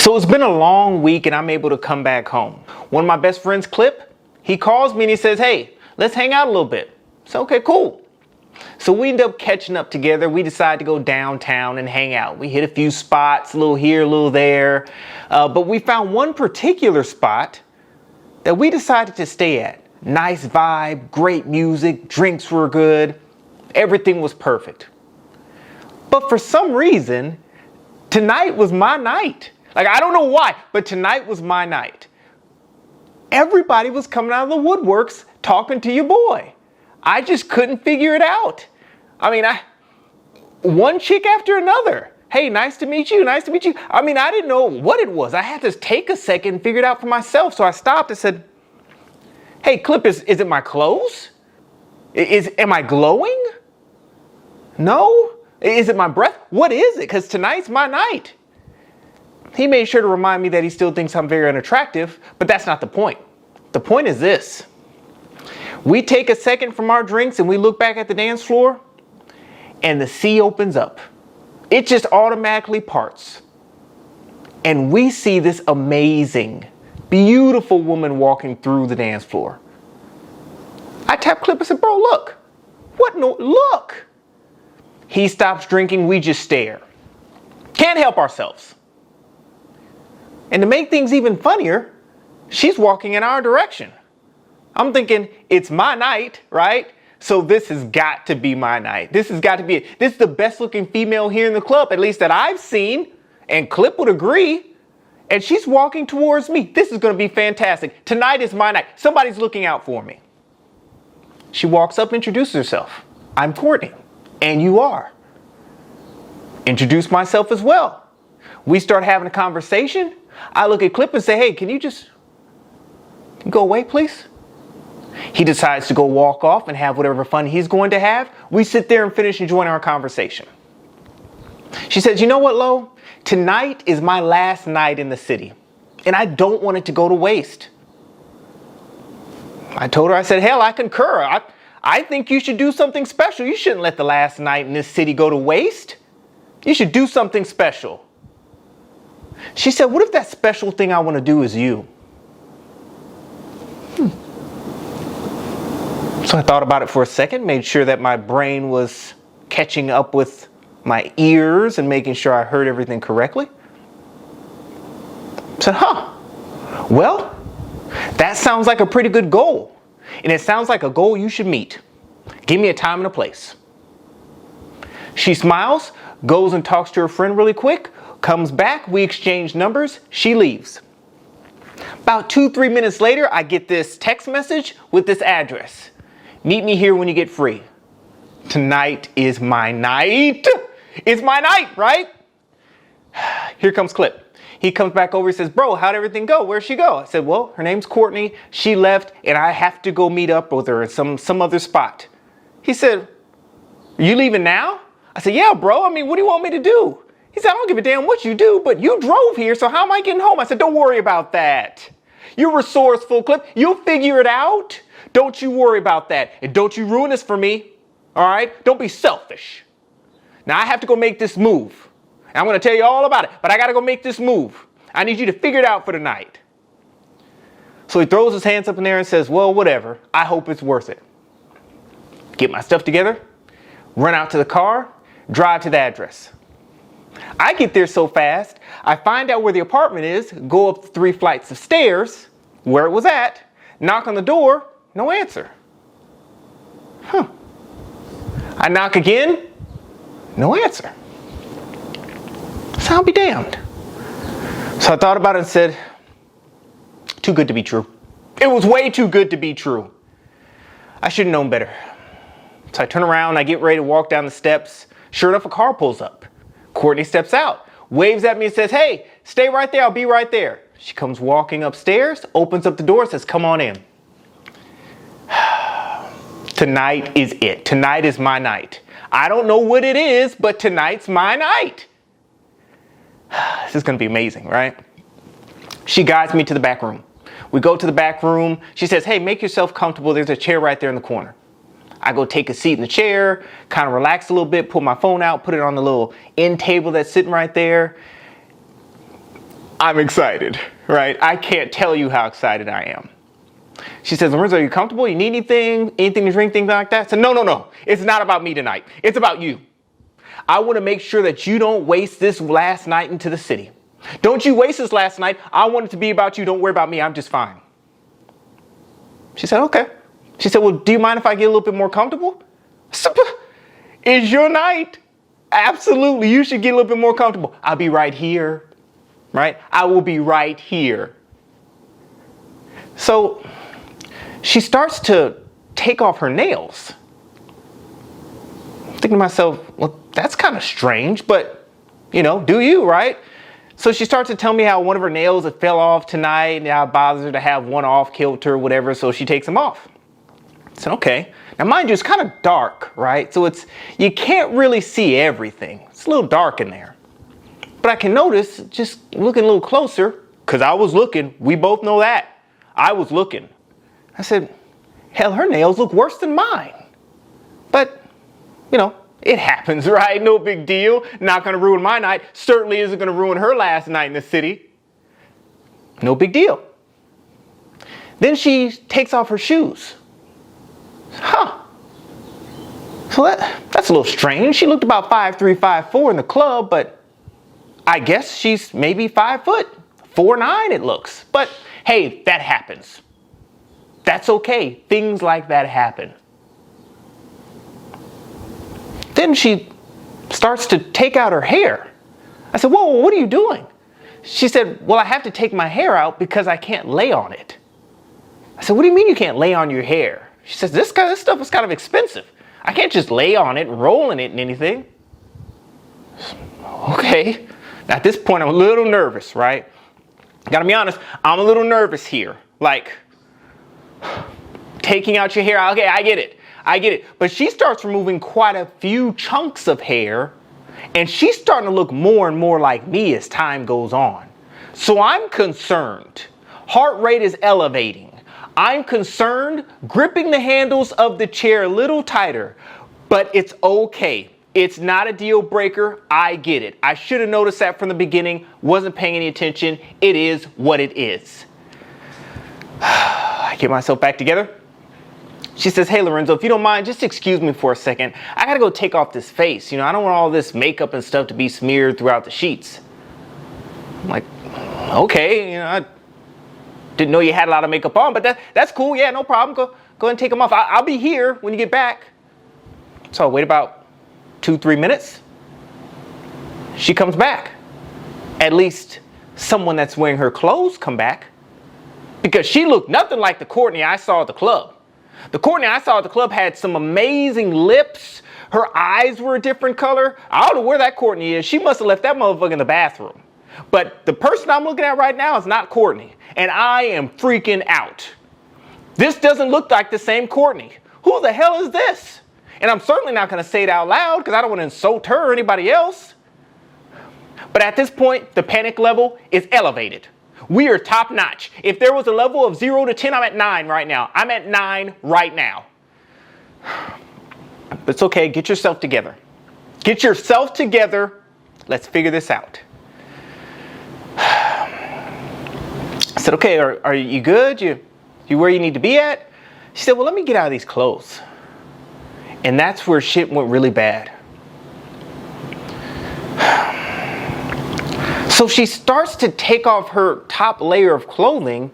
So it's been a long week and I'm able to come back home. One of my best friends, Clip, he calls me and he says, hey, let's hang out a little bit. So, okay, cool. So we end up catching up together. We decide to go downtown and hang out. We hit a few spots, a little here, a little there. But we found one particular spot that we decided to stay at. Nice vibe, great music, drinks were good. Everything was perfect. But for some reason, tonight was my night. Like, I don't know why, but tonight was my night. Everybody was coming out of the woodworks talking to your boy. I just couldn't figure it out. I mean, one chick after another. Hey, nice to meet you, nice to meet you. I mean, I didn't know what it was. I had to take a second and figure it out for myself. So I stopped and said, hey, Clip, is it my clothes? Am I glowing? No? Is it my breath? What is it? Because tonight's my night. He made sure to remind me that he still thinks I'm very unattractive, but that's not the point. The point is this. We take a second from our drinks and we look back at the dance floor and the sea opens up. It just automatically parts. And we see this amazing, beautiful woman walking through the dance floor. I tapped Clip and said, bro, look. What? No, look. He stops drinking. We just stare. Can't help ourselves. And to make things even funnier, she's walking in our direction. I'm thinking, it's my night, right? So this has got to be my night. This has got to be it. This is the best looking female here in the club, at least that I've seen. And Clip would agree. And she's walking towards me. This is going to be fantastic. Tonight is my night. Somebody's looking out for me. She walks up, introduces herself. I'm Courtney. And you are. Introduce myself as well. We start having a conversation. I look at Clip and say, hey, can you just go away, please? He decides to go walk off and have whatever fun he's going to have. We sit there and finish enjoying our conversation. She says, you know what, Lo? Tonight is my last night in the city, and I don't want it to go to waste. I told her, I said, hell, I concur. I think you should do something special. You shouldn't let the last night in this city go to waste. You should do something special. She said, what if that special thing I want to do is you? So I thought about it for a second, made sure that my brain was catching up with my ears and making sure I heard everything correctly. I said, well, that sounds like a pretty good goal. And it sounds like a goal you should meet. Give me a time and a place. She smiles, goes and talks to her friend really quick, comes back, we exchange numbers, she leaves. About 2-3 minutes later, I get this text message with this address. Meet me here when you get free. Tonight is my night. It's my night, right? Here comes Clip. He comes back over, he says, bro, how'd everything go? Where'd she go? I said, well, her name's Courtney. She left and I have to go meet up with her at some other spot. He said, are you leaving now? I said, yeah, bro. I mean, what do you want me to do? He said, I don't give a damn what you do, but you drove here, so how am I getting home? I said, don't worry about that. You're resourceful, Clip. You'll figure it out. Don't you worry about that. And don't you ruin this for me. All right? Don't be selfish. Now, I have to go make this move. And I'm going to tell you all about it, but I got to go make this move. I need you to figure it out for tonight. So he throws his hands up in there and says, well, whatever. I hope it's worth it. Get my stuff together, run out to the car, drive to the address. I get there so fast, I find out where the apartment is, go up the 3 flights of stairs, where it was at, knock on the door, no answer. I knock again, no answer. So I'll be damned. So I thought about it and said, too good to be true. It was way too good to be true. I should have known better. So I turn around, I get ready to walk down the steps. Sure enough, a car pulls up. Courtney steps out, waves at me and says, hey, stay right there, I'll be right there. She comes walking upstairs, opens up the door, says, come on in. Tonight is it. Tonight is my night. I don't know what it is, but tonight's my night. This is going to be amazing, right? She guides me to the back room. We go to the back room. She says, hey, make yourself comfortable. There's a chair right there in the corner. I go take a seat in the chair, kind of relax a little bit, pull my phone out, put it on the little end table that's sitting right there. I'm excited, right? I can't tell you how excited I am. She says, Lorenzo, are you comfortable? You need anything? Anything to drink, things like that? I said, no. It's not about me tonight. It's about you. I want to make sure that you don't waste this last night into the city. Don't you waste this last night. I want it to be about you. Don't worry about me. I'm just fine. She said, okay. She said, well, do you mind if I get a little bit more comfortable? I said, it's your night. Absolutely. You should get a little bit more comfortable. I'll be right here. Right? I will be right here. So she starts to take off her nails. I'm thinking to myself, well, that's kind of strange, but, do you, right? So she starts to tell me how one of her nails had fell off tonight and how it bothers her to have one off kilter or whatever, so she takes them off. I said, okay. Now, mind you, it's kind of dark, right? So you can't really see everything. It's a little dark in there. But I can notice, just looking a little closer, because I was looking, we both know that. I was looking. I said, hell, her nails look worse than mine. But, it happens, right? No big deal. Not going to ruin my night. Certainly isn't going to ruin her last night in the city. No big deal. Then she takes off her shoes. Huh. So that's a little strange. She looked about 5'3", 5'4" in the club, but I guess she's maybe 5 foot, 4'9" it looks. But hey, that happens. That's okay. Things like that happen. Then she starts to take out her hair. I said, whoa, what are you doing? She said, well, I have to take my hair out because I can't lay on it. I said, what do you mean you can't lay on your hair? She says, this stuff is kind of expensive. I can't just lay on it and roll in it and anything. Okay. Now, at this point, I'm a little nervous, right? Gotta be honest, I'm a little nervous here. Like, taking out your hair. Okay, I get it. But she starts removing quite a few chunks of hair, and she's starting to look more and more like me as time goes on. So I'm concerned. Heart rate is elevating. I'm concerned, gripping the handles of the chair a little tighter, but it's okay. It's not a deal breaker. I get it. I should have noticed that from the beginning. Wasn't paying any attention. It is what it is. I get myself back together. She says, hey, Lorenzo, if you don't mind, just excuse me for a second. I got to go take off this face. I don't want all this makeup and stuff to be smeared throughout the sheets. I'm like, okay, I didn't know you had a lot of makeup on, but that's cool. Yeah, no problem. Go ahead and take them off. I'll be here when you get back. So I wait about 2-3 minutes. She comes back. At least someone that's wearing her clothes come back. Because she looked nothing like the Courtney I saw at the club. The Courtney I saw at the club had some amazing lips. Her eyes were a different color. I don't know where that Courtney is. She must have left that motherfucker in the bathroom. But the person I'm looking at right now is not Courtney. And I am freaking out. This doesn't look like the same Courtney. Who the hell is this? And I'm certainly not going to say it out loud because I don't want to insult her or anybody else. But at this point, the panic level is elevated. We are top notch. If there was a level of 0 to 10, I'm at 9 right now. I'm at 9 right now. But it's okay. Get yourself together. Get yourself together. Let's figure this out. I said, okay, are you good? You where you need to be at? She said, well, let me get out of these clothes. And that's where shit went really bad. So she starts to take off her top layer of clothing,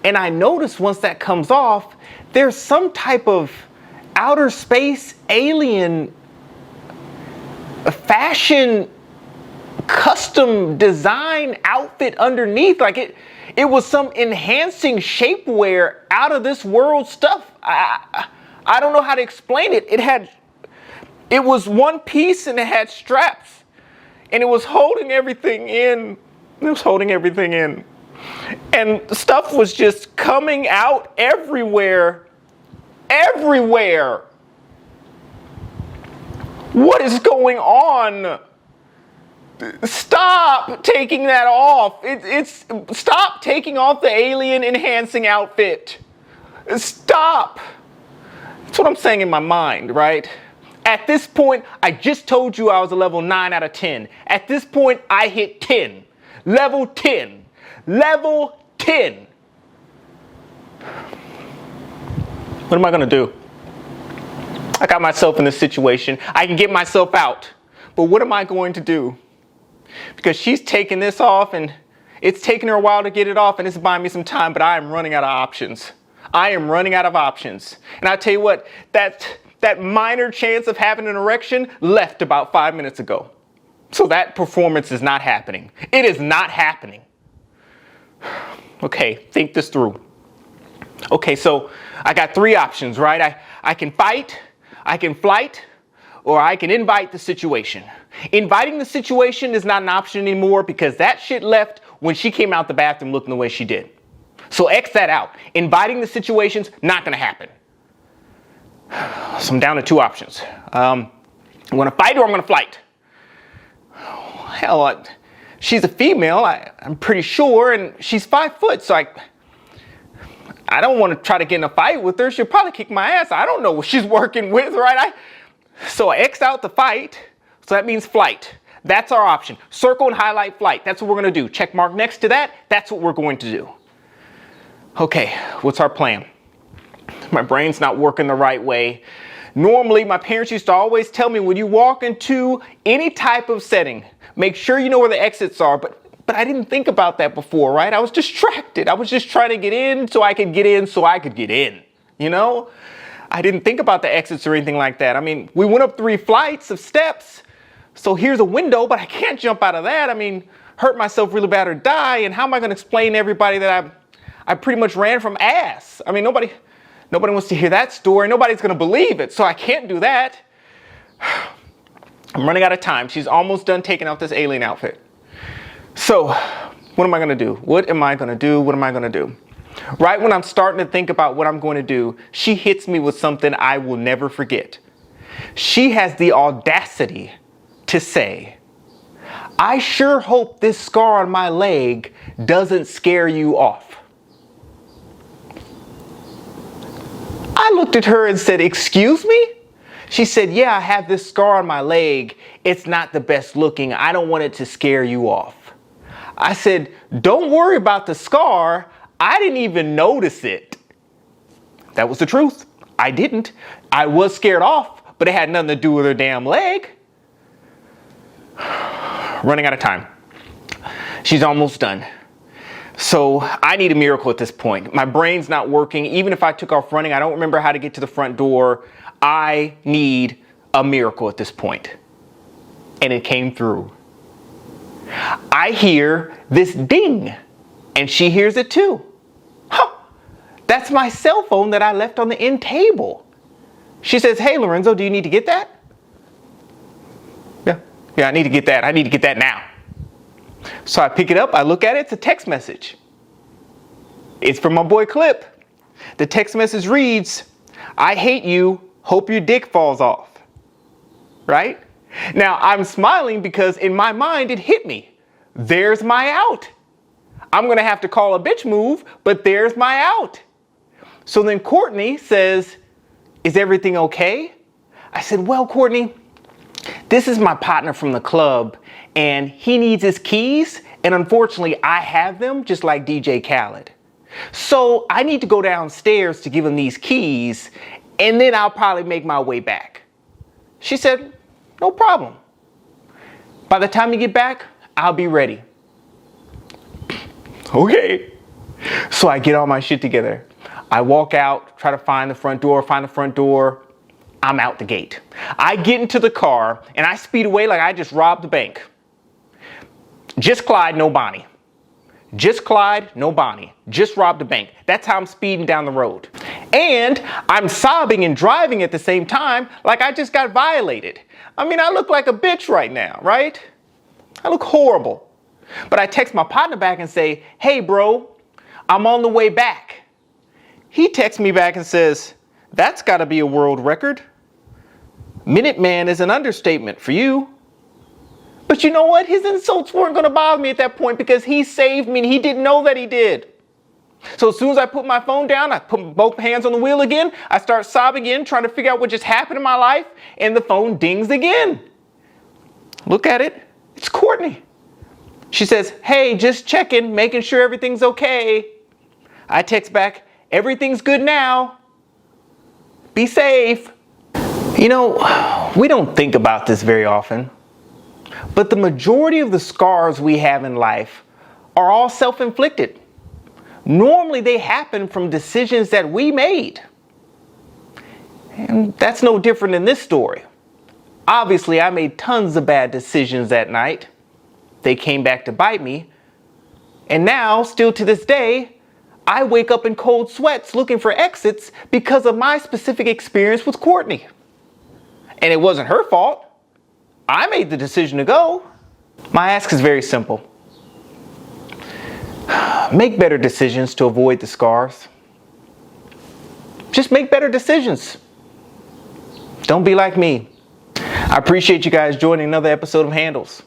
and I notice once that comes off, there's some type of outer space alien fashion custom design outfit underneath. Like it was some enhancing shapewear out of this world stuff. I don't know how to explain it. It was one piece and it had straps. And it was holding everything in. And stuff was just coming out everywhere. What is going on? Stop taking that off. Stop taking off the alien enhancing outfit. Stop. That's what I'm saying in my mind, right? At this point, I just told you I was a level 9 out of 10. At this point, I hit 10. Level 10. Level 10. What am I gonna do? I got myself in this situation. I can get myself out, but what am I going to do? Because she's taking this off and it's taking her a while to get it off and it's buying me some time, but I am running out of options. I am running out of options. And I tell you what, that minor chance of having an erection left about 5 minutes ago. So that performance is not happening. It is not happening. Okay, think this through. Okay, so I got 3 options, right? I can fight, I can flight, or I can invite the situation. Inviting the situation is not an option anymore because that shit left when she came out the bathroom looking the way she did. So X that out. Inviting the situation's not gonna happen. So I'm down to 2 options. I'm gonna fight or I'm gonna flight. Hell, she's a female, I'm pretty sure, and she's 5 foot, so I don't want to try to get in a fight with her. She'll probably kick my ass. I don't know what she's working with, right? So I X out the fight, so that means flight. That's our option. Circle and highlight flight. That's what we're going to do. Check mark next to that. That's what we're going to do. Okay, what's our plan? My brain's not working the right way. Normally, my parents used to always tell me when you walk into any type of setting, make sure you know where the exits are, but I didn't think about that before, right? I was distracted. I was just trying to get in so I could get in so I could get in, you know? I didn't think about the exits or anything like that. I mean, we went up 3 flights of steps, so here's a window, but I can't jump out of that. I mean, hurt myself really bad or die, and how am I gonna explain to everybody that I pretty much ran from ass? I mean, nobody wants to hear that story. Nobody's gonna believe it, so I can't do that. I'm running out of time. She's almost done taking out this alien outfit. So, what am I gonna do? What am I gonna do? What am I gonna do? Right when I'm starting to think about what I'm going to do, she hits me with something I will never forget. She has the audacity to say, "I sure hope this scar on my leg doesn't scare you off." I looked at her and said, "Excuse me?" She said, "Yeah, I have this scar on my leg. It's not the best looking. I don't want it to scare you off." I said, "Don't worry about the scar. I didn't even notice it." That was the truth. I didn't. I was scared off, but it had nothing to do with her damn leg. Running out of time. She's almost done. So I need a miracle at this point. My brain's not working. Even if I took off running, I don't remember how to get to the front door. I need a miracle at this point. And it came through. I hear this ding, and she hears it too. Huh, that's my cell phone that I left on the end table. She says, "Hey, Lorenzo, do you need to get that?" Yeah, I need to get that. I need to get that now. So I pick it up, I look at it, it's a text message. It's from my boy Clip. The text message reads, "I hate you, hope your dick falls off." Right? Now I'm smiling because in my mind it hit me. There's my out. I'm gonna have to call a bitch move, but there's my out. So then Courtney says, "Is everything okay?" I said, "Well, Courtney, this is my partner from the club and he needs his keys, and unfortunately I have them just like DJ Khaled. So I need to go downstairs to give him these keys and then I'll probably make my way back." She said, "No problem. By the time you get back, I'll be ready." Okay. So I get all my shit together. I walk out, try to find the front door. I'm out the gate. I get into the car and I speed away like I just robbed the bank. Just Clyde, no Bonnie. Just Clyde, no Bonnie. Just robbed the bank. That's how I'm speeding down the road. And I'm sobbing and driving at the same time like I just got violated. I mean, I look like a bitch right now, right? I look horrible. But I text my partner back and say, "Hey bro, I'm on the way back." He texts me back and says, "That's gotta be a world record. Minuteman is an understatement for you." But you know what? His insults weren't gonna bother me at that point because he saved me and he didn't know that he did. So as soon as I put my phone down, I put both hands on the wheel again, I start sobbing again, trying to figure out what just happened in my life, and the phone dings again. Look at it, it's Courtney. She says, hey, just checking, making sure everything's okay. I text back, everything's good now. Be safe. You know, we don't think about this very often, but the majority of the scars we have in life are all self-inflicted. Normally they happen from decisions that we made. And that's no different in this story. Obviously, I made tons of bad decisions that night. They came back to bite me. And now, still to this day, I wake up in cold sweats looking for exits because of my specific experience with Courtney. And it wasn't her fault. I made the decision to go. My ask is very simple. Make better decisions to avoid the scars. Just make better decisions. Don't be like me. I appreciate you guys joining another episode of Handles.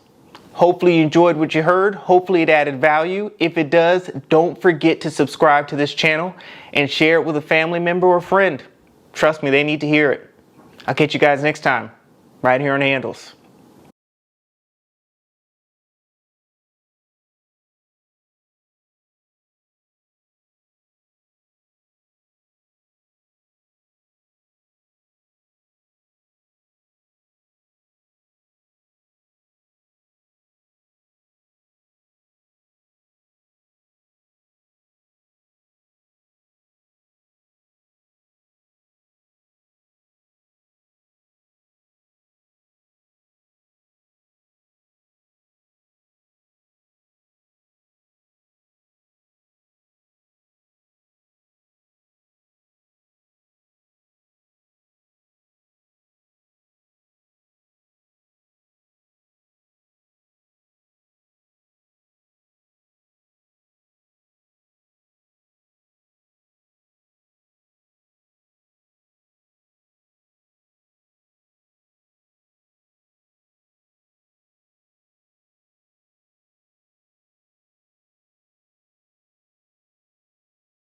Hopefully you enjoyed what you heard. Hopefully it added value. If it does, don't forget to subscribe to this channel and share it with a family member or friend. Trust me, they need to hear it. I'll catch you guys next time, right here on Handles.